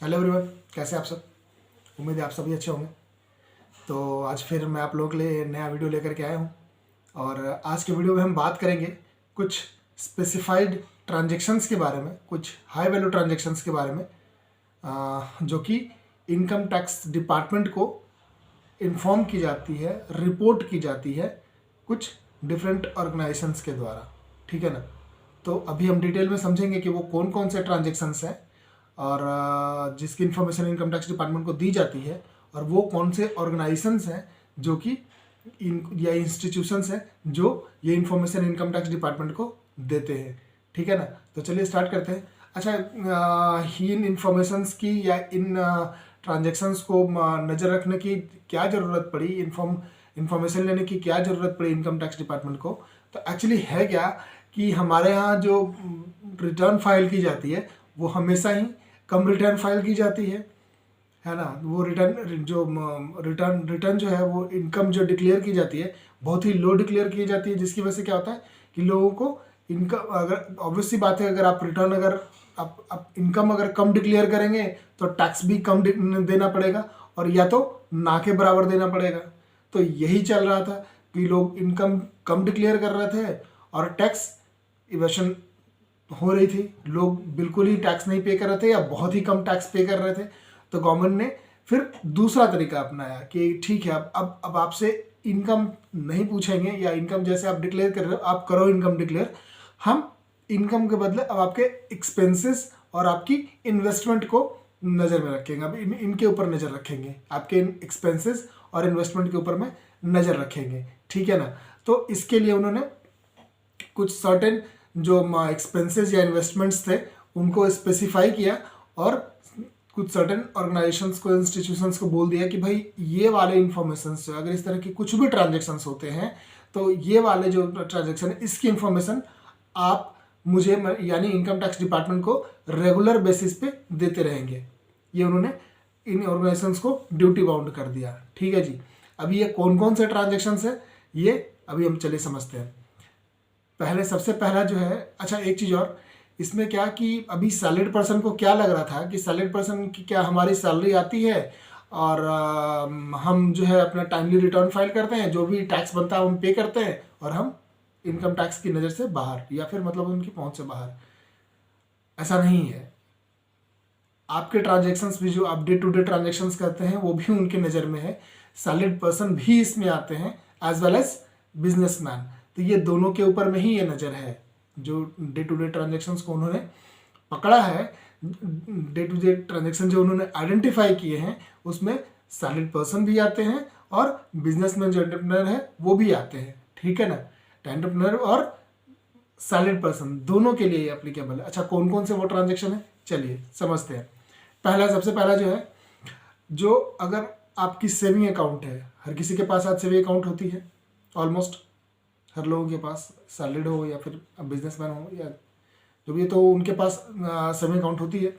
Hello everyone, कैसे आप सब। उम्मीद है आप सभी अच्छे होंगे। तो आज फिर मैं आप लोगों के लिए नया वीडियो लेकर के आया हूँ। और आज के वीडियो में हम बात करेंगे कुछ स्पेसिफाइड ट्रांजैक्शंस के बारे में, कुछ हाई वैल्यू ट्रांजैक्शंस के बारे में, जो कि इनकम टैक्स डिपार्टमेंट को इन्फॉर्म की जाती है, रिपोर्ट की जाती है कुछ डिफरेंट ऑर्गेनाइजेशंस के द्वारा। ठीक है ना। तो अभी हम डिटेल में समझेंगे कि वो कौन कौन से ट्रांजैक्शंस हैं और जिसकी इन्फॉर्मेशन इनकम टैक्स डिपार्टमेंट को दी जाती है, और वो कौन से ऑर्गेनाइजेशंस हैं जो कि या इंस्टीट्यूशंस हैं जो ये इन्फॉर्मेशन इनकम टैक्स डिपार्टमेंट को देते हैं। ठीक है ना। तो चलिए स्टार्ट करते हैं। अच्छा, इन इन्फॉर्मेशंस की या इन ट्रांजैक्शंस को नज़र रखने की क्या ज़रूरत पड़ी, इन्फॉर्मेशन लेने की क्या ज़रूरत पड़ी इनकम टैक्स डिपार्टमेंट को। तो एक्चुअली है क्या कि हमारे यहाँ जो रिटर्न फाइल की जाती है वो हमेशा ही कम रिटर्न फाइल की जाती है ना। वो रिटर्न जो है वो इनकम जो डिक्लेयर की जाती है बहुत ही लो डिक्लेयर की जाती है, जिसकी वजह से क्या होता है कि लोगों को इनकम, अगर ऑब्वियस सी बात है, अगर आप रिटर्न अगर आप इनकम अगर कम डिक्लेयर करेंगे तो टैक्स भी कम देना पड़ेगा, और या तो ना के बराबर देना पड़ेगा। तो यही चल रहा था कि लोग इनकम कम डिक्लेयर कर रहे थे और टैक्स इवेशन हो रही थी, लोग बिल्कुल ही टैक्स नहीं पे कर रहे थे या बहुत ही कम टैक्स पे कर रहे थे। तो गवर्नमेंट ने फिर दूसरा तरीका अपनाया कि ठीक है, अब आपसे इनकम नहीं पूछेंगे, या इनकम जैसे आप डिक्लेयर कर रहे हो आप करो इनकम डिक्लेयर, हम इनकम के बदले अब आपके एक्सपेंसेस और आपकी इन्वेस्टमेंट को नज़र में रखेंगे। अब इनके ऊपर नज़र रखेंगे, आपके एक्सपेंसेस और इन्वेस्टमेंट के ऊपर में नज़र रखेंगे। ठीक है ना। तो इसके लिए उन्होंने कुछ सर्टेन जो एक्सपेंसेस या इन्वेस्टमेंट्स थे उनको स्पेसिफाई किया, और कुछ सर्टेन ऑर्गेनाइजेशंस को, इंस्टीट्यूशंस को बोल दिया कि भाई ये वाले इन्फॉर्मेशंस जो अगर इस तरह की कुछ भी ट्रांजेक्शन्स होते हैं तो ये वाले जो ट्रांजेक्शन है इसकी इन्फॉर्मेशन आप मुझे यानी इनकम टैक्स डिपार्टमेंट को रेगुलर बेसिस पे देते रहेंगे। ये उन्होंने इन ऑर्गेनाइजेशंस को ड्यूटी बाउंड कर दिया। ठीक है जी। अभी ये कौन कौन से ट्रांजेक्शन्स है ये अभी हम चलिए समझते हैं। पहले सबसे पहला जो है, अच्छा एक चीज़ और इसमें क्या कि अभी सैलरीड पर्सन को क्या लग रहा था कि सैलरीड पर्सन की क्या हमारी सैलरी आती है और हम जो है अपना टाइमली रिटर्न फाइल करते हैं, जो भी टैक्स बनता है हम पे करते हैं, और हम इनकम टैक्स की नज़र से बाहर या फिर मतलब उनकी पहुंच से बाहर। ऐसा नहीं है। आपके ट्रांजेक्शन्स भी जो आप डे टू डे ट्रांजेक्शन्स करते हैं वो भी उनके नज़र में है। सैलरीड पर्सन भी इसमें आते हैं एज वेल एज बिजनेसमैन। तो ये दोनों के ऊपर में ही ये नज़र है। जो डे टू डे ट्रांजेक्शन्स को उन्होंने पकड़ा है, डे टू डे ट्रांजेक्शन जो उन्होंने आइडेंटिफाई किए हैं उसमें सैलरीड पर्सन भी आते हैं और बिजनेसमैन जो एंटरप्रेन्योर है वो भी आते हैं। ठीक है ना। एंटरप्रेन्योर और सैलरीड पर्सन दोनों के लिए एप्लीकेबल है। अच्छा, कौन कौन से वो ट्रांजेक्शन है चलिए समझते हैं। सबसे पहला जो है, जो अगर आपकी सेविंग अकाउंट है, हर किसी के पास आज सेविंग अकाउंट होती है, ऑलमोस्ट हर लोगों के पास, सैलरीड हो या फिर बिजनेसमैन हो या जो भी है, तो उनके पास सेविंग अकाउंट होती है।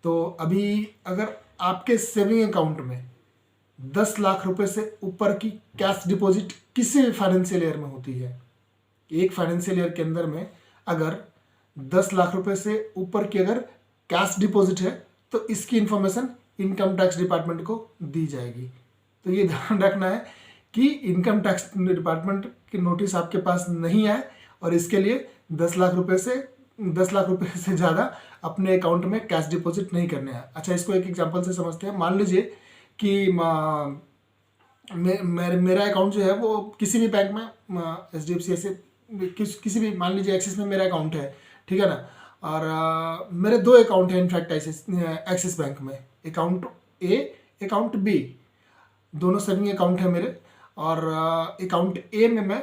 तो अभी अगर आपके सेविंग अकाउंट में 10 लाख रुपए से ऊपर की कैश डिपॉजिट किसी भी फाइनेंशियल ईयर में होती है, एक फाइनेंशियल ईयर के अंदर में अगर 10 लाख रुपए से ऊपर की अगर कैश डिपॉजिट है तो इसकी इंफॉर्मेशन इनकम टैक्स डिपार्टमेंट को दी जाएगी। तो ये ध्यान रखना है कि इनकम टैक्स डिपार्टमेंट की नोटिस आपके पास नहीं आए और इसके लिए 10 लाख रुपए से ज़्यादा अपने अकाउंट में कैश डिपॉजिट नहीं करने हैं। अच्छा, इसको एक एग्जांपल से समझते हैं। मान लीजिए कि मेरा अकाउंट जो है वो किसी भी बैंक में, HDFC ऐसे किसी भी, मान लीजिए एक्सिस में मेरा अकाउंट है, ठीक है ना। और मेरे 2 अकाउंट हैं इनफैक्ट एक्सिस बैंक में, अकाउंट ए अकाउंट बी, दोनों सेविंग अकाउंट है मेरे। और अकाउंट ए में मैं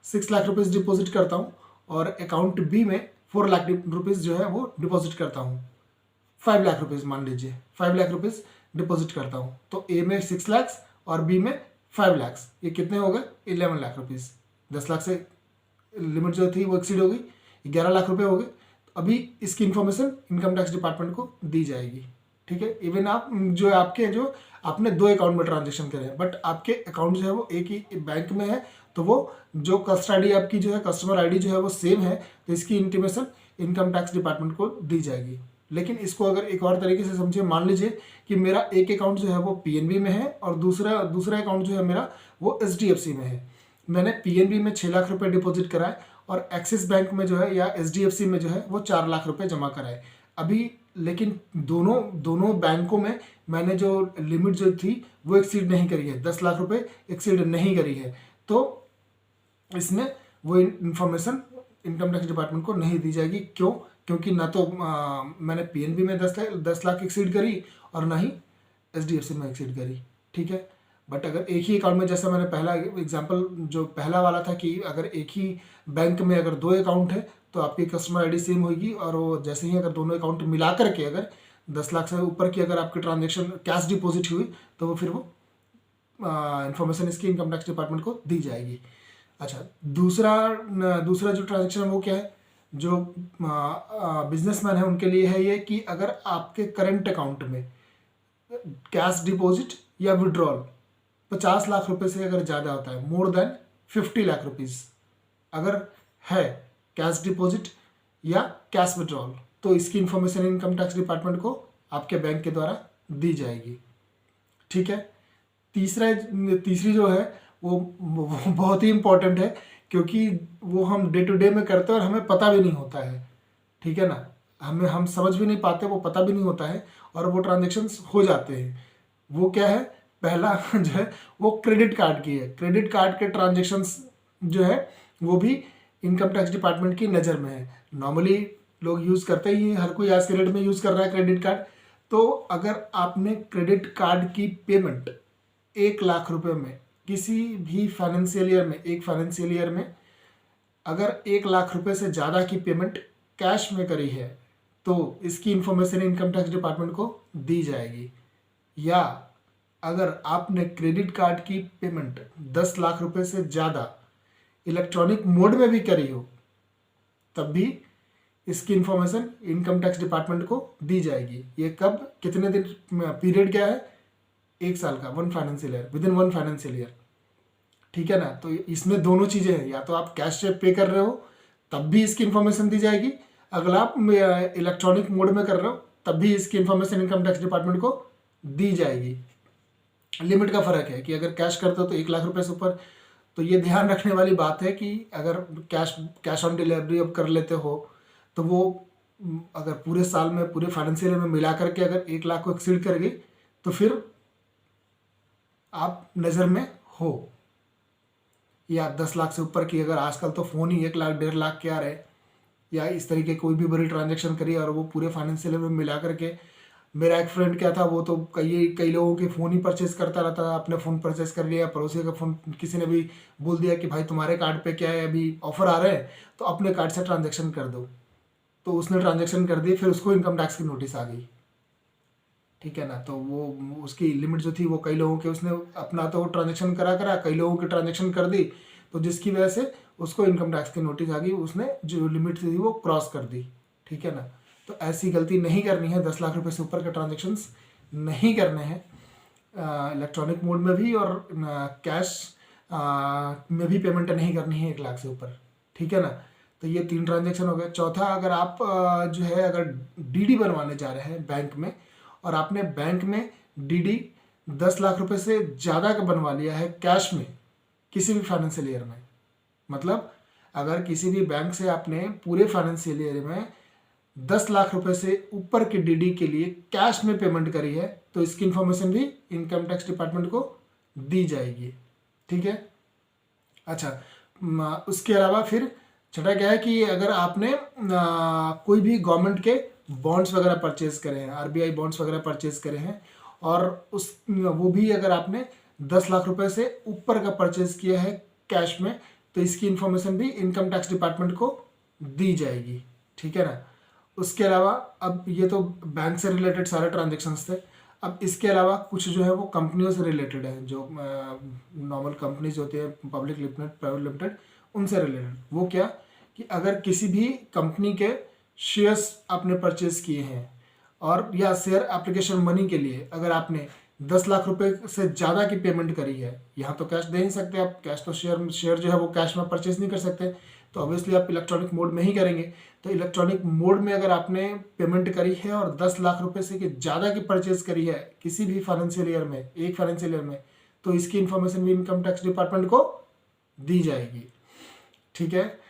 6 लाख रुपीज़ डिपॉजिट करता हूँ और अकाउंट बी में 4 लाख रुपीज़ जो है वो डिपॉजिट करता हूँ। 5 लाख रुपीज़, मान लीजिए 5 लाख रुपीज़ डिपॉजिट करता हूँ। तो ए में 6 लाख और बी में 5 लाख, ये कितने हो गए? 11 लाख रुपीज़। 10 लाख से लिमिट जो थी वो एक्सीड हो गई, 11 लाख रुपए हो गए। अभी इसकी इन्फॉर्मेशन इनकम टैक्स डिपार्टमेंट को दी जाएगी। ठीक है। इवन आप जो आपने 2 अकाउंट में ट्रांजेक्शन करे हैं, बट आपके अकाउंट जो है वो एक ही बैंक में है, तो वो जो कस्टडी आपकी जो है, कस्टमर आईडी जो है वो सेम है, तो इसकी इंटीमेशन इनकम टैक्स डिपार्टमेंट को दी जाएगी। लेकिन इसको अगर एक और तरीके से समझिए, मान लीजिए कि मेरा एक अकाउंट जो है वो पीएनबी में है और दूसरा अकाउंट जो है मेरा वो एचडीएफसी में है। मैंने पीएनबी में 6 लाख रुपए डिपॉजिट कराए और एक्सिस बैंक में जो है या एचडीएफसी में जो है वो 4 लाख रुपए जमा कराए। अभी लेकिन दोनों बैंकों में मैंने जो लिमिट जो थी वो एक्सीड नहीं करी है, 10 लाख रुपए एक्सीड नहीं करी है। तो इसमें वो इन्फॉर्मेशन इनकम टैक्स डिपार्टमेंट को नहीं दी जाएगी। क्यों? क्योंकि ना तो मैंने पीएनबी में 10 लाख एक्सीड करी और ना ही एचडीएफसी में एक्सीड करी। ठीक है, बट अगर एक ही अकाउंट में, जैसा मैंने पहला एग्जांपल जो पहला वाला था कि अगर एक ही बैंक में अगर 2 अकाउंट है तो आपकी कस्टमर आईडी सेम होगी, और वो जैसे ही अगर दोनों अकाउंट मिला करके अगर 10 लाख से ऊपर की अगर आपकी ट्रांजेक्शन कैश डिपॉजिट हुई तो वो फिर वो इन्फॉर्मेशन इसकी इनकम टैक्स डिपार्टमेंट को दी जाएगी। अच्छा, दूसरा जो ट्रांजेक्शन है वो क्या है, जो बिजनेसमैन है उनके लिए है ये कि अगर आपके करंट अकाउंट में कैश डिपॉजिट या विड्रॉल 50 लाख रुपए से अगर ज़्यादा होता है, मोर देन 50 लाख रुपीज़ अगर है कैश डिपॉजिट या कैश विड्रॉल, तो इसकी इन्फॉर्मेशन इनकम टैक्स डिपार्टमेंट को आपके बैंक के द्वारा दी जाएगी। ठीक है, तीसरी जो है वो बहुत ही इम्पोर्टेंट है, क्योंकि वो हम डे टू डे में करते हैं और हमें पता भी नहीं होता है। ठीक है ना, हम समझ भी नहीं पाते, वो पता भी नहीं होता है और वो ट्रांजेक्शन्स हो जाते हैं। वो क्या है, पहला जो है वो क्रेडिट कार्ड की है। क्रेडिट कार्ड के ट्रांजेक्शन्स जो है वो भी इनकम टैक्स डिपार्टमेंट की नज़र में है। नॉर्मली लोग यूज़ करते ही, हर कोई आज के डेट में यूज़ कर रहा है क्रेडिट कार्ड। तो अगर आपने क्रेडिट कार्ड की पेमेंट 1 लाख रुपए में किसी भी फाइनेंशियल ईयर में, एक फाइनेंशियल ईयर में अगर 1 लाख रुपए से ज़्यादा की पेमेंट कैश में करी है तो इसकी इन्फॉर्मेशन इनकम टैक्स डिपार्टमेंट को दी जाएगी। या अगर आपने क्रेडिट कार्ड की पेमेंट 10 लाख रुपए से ज़्यादा इलेक्ट्रॉनिक मोड में भी करी हो तब भी इसकी इन्फॉर्मेशन इनकम टैक्स डिपार्टमेंट को दी जाएगी। ये कब, कितने दिन पीरियड क्या है, 1 साल का, 1 financial year, with in 1 financial year. ठीक है ना, तो इसमें दोनों चीज़ें हैं, या तो आप कैश से पे कर रहे हो तब भी इसकी इन्फॉर्मेशन दी जाएगी, अगर आप इलेक्ट्रॉनिक मोड में कर रहे हो तब भी इसकी इन्फॉर्मेशन इनकम टैक्स डिपार्टमेंट को दी जाएगी। लिमिट का फ़र्क है कि अगर कैश करते हो तो 1 लाख रुपए से ऊपर, तो ये ध्यान रखने वाली बात है कि अगर कैश ऑन डिलीवरी अब कर लेते हो तो वो अगर पूरे साल में, पूरे फाइनेंशियल में मिला करके अगर 1 लाख को एक्सीड कर गई तो फिर आप नज़र में हो। या 10 लाख से ऊपर की, अगर आजकल तो फ़ोन ही 1 लाख 1.5 लाख के आ रहे, या इस तरीके कोई भी बड़ी ट्रांजैक्शन करी और वो पूरे फाइनेंशियल में मिला करके, मेरा एक फ्रेंड क्या था, वो तो कई लोगों के फ़ोन ही परचेज़ करता रहता था, अपने फ़ोन परचेज़ कर लिया, पड़ोसी का फ़ोन किसी ने भी बोल दिया कि भाई तुम्हारे कार्ड पे क्या है, अभी ऑफर आ रहे हैं तो अपने कार्ड से ट्रांजैक्शन कर दो, तो उसने ट्रांजैक्शन कर दी, फिर उसको इनकम टैक्स की नोटिस आ गई। ठीक है ना, तो वो उसकी लिमिट जो थी वो कई लोगों के, उसने अपना तो ट्रांजैक्शन करा कई लोगों की ट्रांजैक्शन कर दी, तो जिसकी वजह से उसको इनकम टैक्स की नोटिस आ गई, उसने जो लिमिट थी वो क्रॉस कर दी। ठीक है ना, तो ऐसी गलती नहीं करनी है, 10 लाख रुपए से ऊपर के ट्रांजेक्शन्स नहीं करने हैं, इलेक्ट्रॉनिक मोड में भी और कैश में भी पेमेंट नहीं करनी है 1 लाख से ऊपर। ठीक है ना, तो ये 3 ट्रांजेक्शन हो गए। चौथा, अगर आप जो है अगर डीडी बनवाने जा रहे हैं बैंक में और आपने बैंक में डीडी 10 लाख रुपए से ज़्यादा का बनवा लिया है कैश में किसी भी फाइनेंशियल ईयर में, मतलब अगर किसी भी बैंक से आपने पूरे फाइनेंशियल ईयर में 10 लाख रुपए से ऊपर के डीडी के लिए कैश में पेमेंट करी है तो इसकी इन्फॉर्मेशन भी इनकम टैक्स डिपार्टमेंट को दी जाएगी। ठीक है, अच्छा, उसके अलावा फिर छठा क्या है कि अगर आपने कोई भी गवर्नमेंट के बॉन्ड्स वगैरह परचेज करे हैं, आरबीआई बॉन्ड्स वगैरह परचेज करे हैं और वो भी अगर आपने 10 लाख रुपए से ऊपर का परचेज किया है कैश में तो इसकी इन्फॉर्मेशन भी इनकम टैक्स डिपार्टमेंट को दी जाएगी। ठीक है ना, उसके अलावा अब ये तो बैंक से रिलेटेड सारे ट्रांजेक्शन्स थे। अब इसके अलावा कुछ जो है वो कंपनियों से रिलेटेड है, जो नॉर्मल कंपनीज होती है, पब्लिक लिमिटेड, प्राइवेट लिमिटेड, उनसे रिलेटेड। वो क्या कि अगर किसी भी कंपनी के शेयर्स आपने परचेज किए हैं और या शेयर एप्लीकेशन मनी के लिए अगर आपने 10 लाख रुपए से ज़्यादा की पेमेंट करी है, यहाँ तो कैश दे नहीं सकते आप, कैश तो शेयर जो है वो कैश में परचेज नहीं कर सकते, तो ऑब्वियसली आप इलेक्ट्रॉनिक मोड में ही करेंगे। तो इलेक्ट्रॉनिक मोड में अगर आपने पेमेंट करी है और 10 लाख रुपए से कि ज़्यादा की परचेज करी है किसी भी फाइनेंशियल ईयर में, एक फाइनेंशियल ईयर में, तो इसकी इन्फॉर्मेशन भी इनकम टैक्स डिपार्टमेंट को दी जाएगी। ठीक है।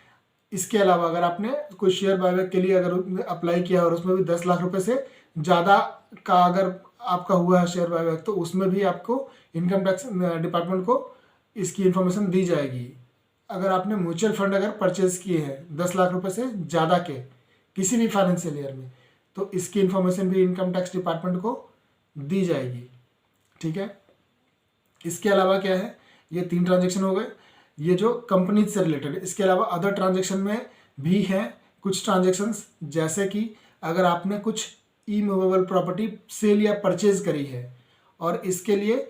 इसके अलावा अगर आपने कोई शेयर बायबैक के लिए अगर अप्लाई किया और उसमें भी 10 लाख रुपए से ज़्यादा का अगर आपका हुआ है शेयर बायबैक, तो उसमें भी आपको इनकम टैक्स डिपार्टमेंट को इसकी इन्फॉर्मेशन दी जाएगी। अगर आपने म्यूचुअल फंड अगर परचेज किए हैं 10 लाख रुपए से ज़्यादा के किसी भी फाइनेंशियल ईयर में, तो इसकी इन्फॉर्मेशन भी इनकम टैक्स डिपार्टमेंट को दी जाएगी। ठीक है। इसके अलावा क्या है, ये 3 ट्रांजेक्शन हो गए, ये जो कंपनी से रिलेटेड। इसके अलावा अदर ट्रांजेक्शन में भी हैं कुछ ट्रांजेक्शन्स, जैसे कि अगर आपने कुछ इमूवेबल प्रॉपर्टी सेल या परचेज करी है और इसके लिए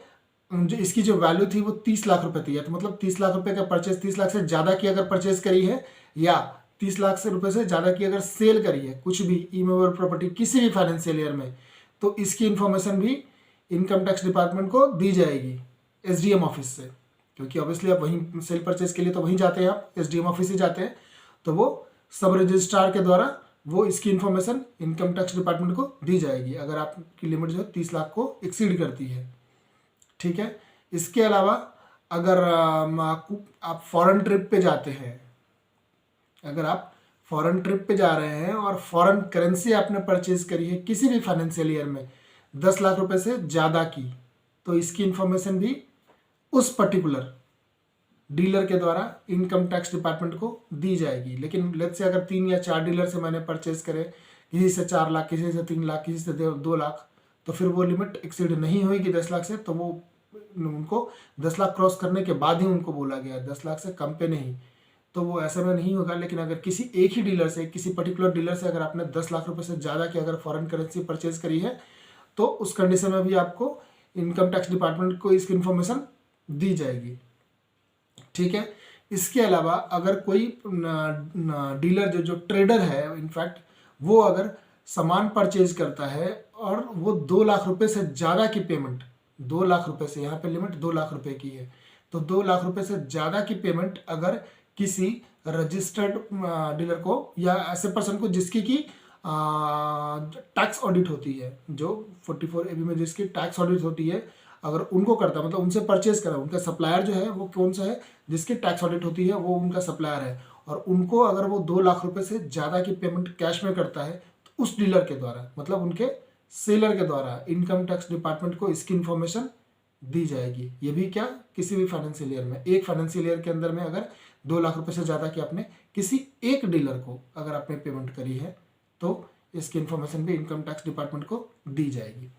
जो इसकी जो वैल्यू थी वो 30 लाख रुपए थी, तो मतलब 30 लाख रुपए का परचेज, 30 लाख से ज़्यादा की अगर परचेज करी है या 30 लाख से रुपए से ज़्यादा की अगर सेल करी है कुछ भी इमूवेबल प्रॉपर्टी किसी भी फाइनेंशियल ईयर में, तो इसकी इन्फॉर्मेशन भी इनकम टैक्स डिपार्टमेंट को दी जाएगी SDM ऑफिस से, क्योंकि ऑब्वियसली आप वहीं सेल परचेज के लिए तो वहीं जाते हैं, आप SDM ऑफिस ही जाते हैं, तो वो सब रजिस्ट्रार के द्वारा वो इसकी इन्फॉर्मेशन इनकम टैक्स डिपार्टमेंट को दी जाएगी अगर आपकी लिमिट जो है 30 लाख को एक्सीड करती है। ठीक है। इसके अलावा अगर आप फॉरेन ट्रिप पे जाते हैं, अगर आप फॉरेन ट्रिप पे जा रहे हैं और फॉरेन करेंसी आपने परचेज करी है किसी भी फाइनेंशियल ईयर में 10 लाख रुपए से ज़्यादा की, तो इसकी इन्फॉर्मेशन भी उस पर्टिकुलर डीलर के द्वारा इनकम टैक्स डिपार्टमेंट को दी जाएगी। लेकिन लेट्स से अगर 3 या 4 डीलर से मैंने परचेज करे, किसी से 4 लाख, किसी से 3 लाख, किसी से 2 लाख, तो फिर वो लिमिट एक्सीड नहीं होगी 10 लाख से, तो वो उनको 10 लाख क्रॉस करने के बाद ही उनको बोला गया 10 लाख से कम पे नहीं, तो वो ऐसे में नहीं होगा। लेकिन अगर किसी एक ही डीलर से, किसी पर्टिकुलर डीलर से अगर आपने 10 लाख रुपए से ज़्यादा की अगर फॉरेन करेंसी परचेज करी है, तो उस कंडीशन में भी आपको इनकम टैक्स डिपार्टमेंट को इसकी इन्फॉर्मेशन दी जाएगी। ठीक है। इसके अलावा अगर कोई डीलर जो ट्रेडर है, इनफैक्ट वो अगर सामान परचेज करता है और वो 2 लाख रुपए से ज़्यादा की पेमेंट, 2 लाख रुपए से, यहाँ पे लिमिट 2 लाख रुपए की है, तो 2 लाख रुपए से ज़्यादा की पेमेंट अगर किसी रजिस्टर्ड डीलर को या ऐसे पर्सन को जिसकी की टैक्स ऑडिट होती है, जो 44AB में जिसकी टैक्स ऑडिट होती है, अगर उनको करता है, मतलब उनसे परचेज करा, उनका सप्लायर जो है वो कौन सा है, जिसकी टैक्स ऑडिट होती है वो उनका सप्लायर है, और उनको अगर वो 2 लाख रुपए से ज़्यादा की पेमेंट कैश में करता है, तो उस डीलर के द्वारा, मतलब उनके सेलर के द्वारा इनकम टैक्स डिपार्टमेंट को इसकी इन्फॉर्मेशन दी जाएगी। ये भी क्या, किसी भी फाइनेंशियल ईयर में, एक फाइनेंशियल ईयर के अंदर में अगर 2 लाख रुपए से ज़्यादा की आपने किसी एक डीलर को अगर आपने पेमेंट करी है, तो इसकी इन्फॉर्मेशन भी इनकम टैक्स डिपार्टमेंट को दी जाएगी।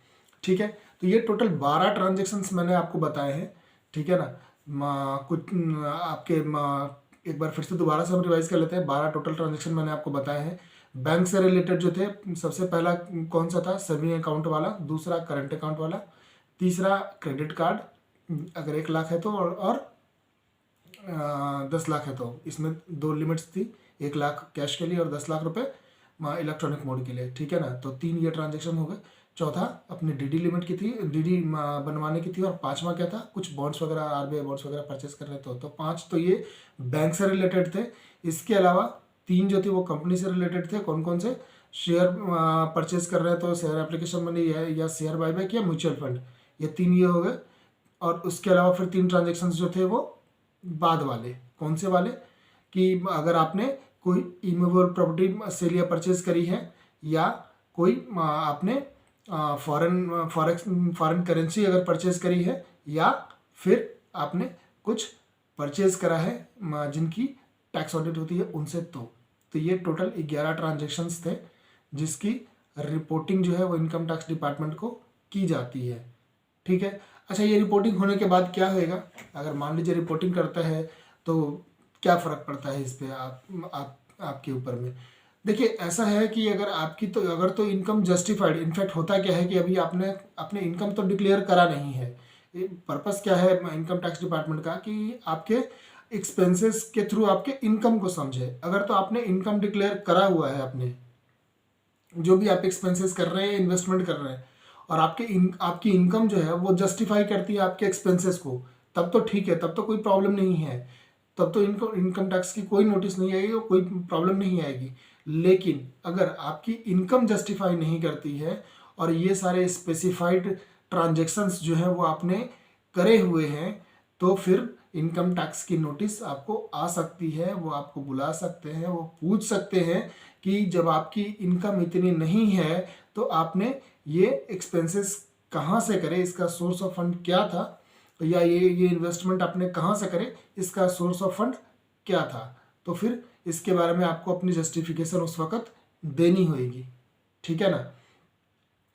ठीक है। तो ये टोटल 12 ट्रांजेक्शन्स मैंने आपको बताए हैं। ठीक है ना। कुछ आपके एक बार फिर से दोबारा से हम रिवाइज कर लेते हैं। 12 टोटल ट्रांजेक्शन मैंने आपको बताए हैं। बैंक से रिलेटेड जो थे, सबसे पहला कौन सा था, सेविंग अकाउंट वाला, दूसरा करंट अकाउंट वाला, तीसरा क्रेडिट कार्ड अगर 1 लाख है तो, और 10 लाख है तो, इसमें 2 लिमिट्स थी, 1 लाख कैश के लिए और 10 लाख रुपए इलेक्ट्रॉनिक मोड के लिए। ठीक है ना। तो 3 ये ट्रांजेक्शन हो गए। चौथा अपनी DD लिमिट की थी, DD बनवाने की थी, और 5वां क्या था, कुछ बॉन्ड्स वगैरह, RBI बॉन्ड्स वगैरह परचेस कर रहे थे, तो 5 तो ये बैंक से रिलेटेड थे। इसके अलावा 3 जो थे वो कंपनी से रिलेटेड थे। कौन कौन से, शेयर परचेज कर रहे हैं तो शेयर एप्लीकेशन मनी है, या शेयर बायबैक, या म्यूचुअल फंड, ये 3 ये हो गए। और उसके अलावा फिर 3 ट्रांजेक्शन जो थे वो बाद वाले, कौन से वाले, कि अगर आपने कोई इमूवेबल प्रॉपर्टी सेल या परचेज करी है, या कोई आपने फॉरेन करेंसी अगर परचेज करी है, या फिर आपने कुछ परचेज करा है जिनकी टैक्स ऑडिट होती है उनसे, तो ये टोटल 11 ट्रांजेक्शन्स थे जिसकी रिपोर्टिंग जो है वो इनकम टैक्स डिपार्टमेंट को की जाती है। ठीक है। अच्छा, ये रिपोर्टिंग होने के बाद क्या होएगा, अगर मान लीजिए रिपोर्टिंग करता है तो क्या फ़र्क पड़ता है इस पर आपके ऊपर में। देखिए, ऐसा है कि अगर आपकी तो अगर तो इनकम जस्टिफाइड, इनफैक्ट होता क्या है कि अभी आपने अपने इनकम तो डिक्लेयर करा नहीं है। पर्पस क्या है इनकम टैक्स डिपार्टमेंट का, कि आपके एक्सपेंसेस के थ्रू आपके इनकम को समझे। अगर तो आपने इनकम डिक्लेयर करा हुआ है, अपने जो भी आप एक्सपेंसेस कर रहे हैं, इन्वेस्टमेंट कर रहे हैं, और आपकी इनकम जो है वो जस्टिफाई करती है आपके एक्सपेंसेस को, तब तो ठीक है, तब तो कोई प्रॉब्लम नहीं है। तब तो इनकम टैक्स की कोई नोटिस नहीं आएगी और कोई प्रॉब्लम नहीं आएगी। लेकिन अगर आपकी इनकम जस्टिफाई नहीं करती है और ये सारे स्पेसिफाइड ट्रांजेक्शन्स जो है वो आपने करे हुए हैं, तो फिर इनकम टैक्स की नोटिस आपको आ सकती है। वो आपको बुला सकते हैं, वो पूछ सकते हैं कि जब आपकी इनकम इतनी नहीं है तो आपने ये एक्सपेंसेस कहाँ से करे, इसका सोर्स ऑफ फंड क्या था, या ये इन्वेस्टमेंट आपने कहाँ से करे, इसका सोर्स ऑफ फंड क्या था। तो फिर इसके बारे में आपको अपनी जस्टिफिकेशन उस वक्त देनी होगी, ठीक है ना।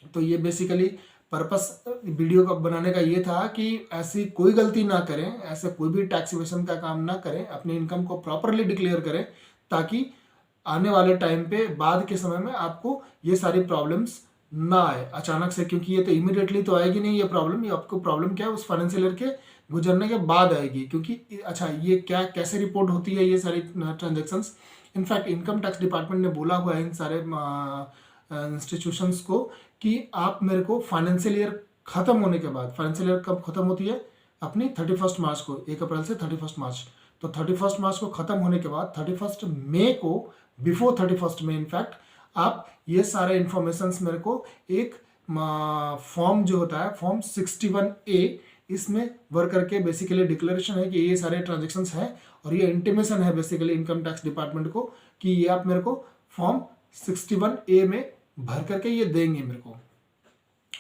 तो ये बेसिकली पर्पस वीडियो का बनाने का ये था कि ऐसी कोई गलती ना करें, ऐसे कोई भी टैक्स इवेशन का काम ना करें, अपनी इनकम को प्रॉपरली डिक्लेयर करें, ताकि आने वाले टाइम पे बाद के समय में आपको ये सारी प्रॉब्लम्स ना आए अचानक से, क्योंकि ये तो इमीडिएटली तो आएगी नहीं ये प्रॉब्लम। ये आपको प्रॉब्लम क्या है उस फाइनेंशियल ईयर के गुजरने के बाद आएगी, क्योंकि अच्छा ये क्या कैसे रिपोर्ट होती है ये सारी transactions. In fact income tax department ने बोला हुआ है इन सारे इंस्टीट्यूशंस को कि आप मेरे को फाइनेंशियल ईयर खत्म होने के बाद, फाइनेंशियल ईयर कब खत्म होती है अपनी 31 मार्च को, 1 अप्रैल से 31 मार्च, तो 31 मार्च को खत्म होने के बाद 31 मई को, बिफोर 31 मई इनफैक्ट, आप ये सारे इंफॉर्मेशंस मेरे को एक फॉर्म जो होता है फॉर्म 61A, इसमें भर करके बेसिकली डिक्लेरेशन है कि ये सारे ट्रांजेक्शन्स हैं और ये इंटीमेशन है बेसिकली इनकम टैक्स डिपार्टमेंट को कि ये आप मेरे को फॉर्म 61A में भर करके ये देंगे मेरे को,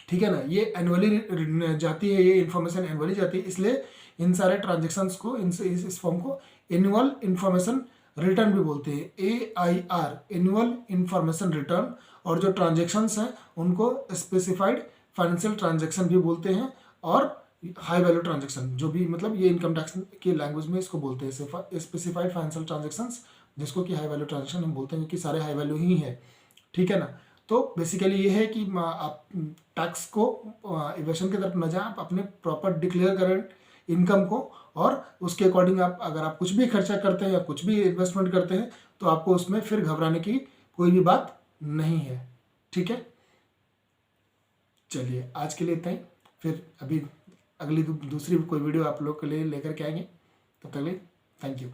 ठीक है ना। ये एनुअली जाती है, ये इन्फॉर्मेशन एनुअली जाती है, इसलिए इन सारे ट्रांजेक्शन्स को इस फॉर्म को एनुअल इन्फॉर्मेशन रिटर्न भी बोलते हैं, AIR, एनुअल इन्फॉर्मेशन रिटर्न। और जो ट्रांजेक्शन्स हैं उनको स्पेसिफाइड फाइनेंशियल ट्रांजेक्शन भी बोलते हैं, और हाई वैल्यू ट्रांजेक्शन जो भी, मतलब ये इनकम टैक्स की लैंग्वेज में इसको बोलते हैं स्पेसिफाइड फाइनेंशियल ट्रांजेक्शंस, जिसको कि हाई वैल्यू ट्रांजेक्शन हम बोलते हैं क्योंकि सारे हाई वैल्यू ही है, ठीक है ना। तो बेसिकली ये है कि आप टैक्स को इवेशन की तरफ न जाए, आप अपने प्रॉपर डिक्लेयर करें इनकम को, और उसके अकॉर्डिंग आप अगर आप कुछ भी खर्चा करते हैं या कुछ भी इन्वेस्टमेंट करते हैं तो आपको उसमें फिर घबराने की कोई भी बात नहीं है, ठीक है। चलिए आज के लिए इतना ही, फिर अभी अगली दूसरी कोई वीडियो आप लोग के लिए लेकर के आएंगे, तब तक के लिए थैंक यू।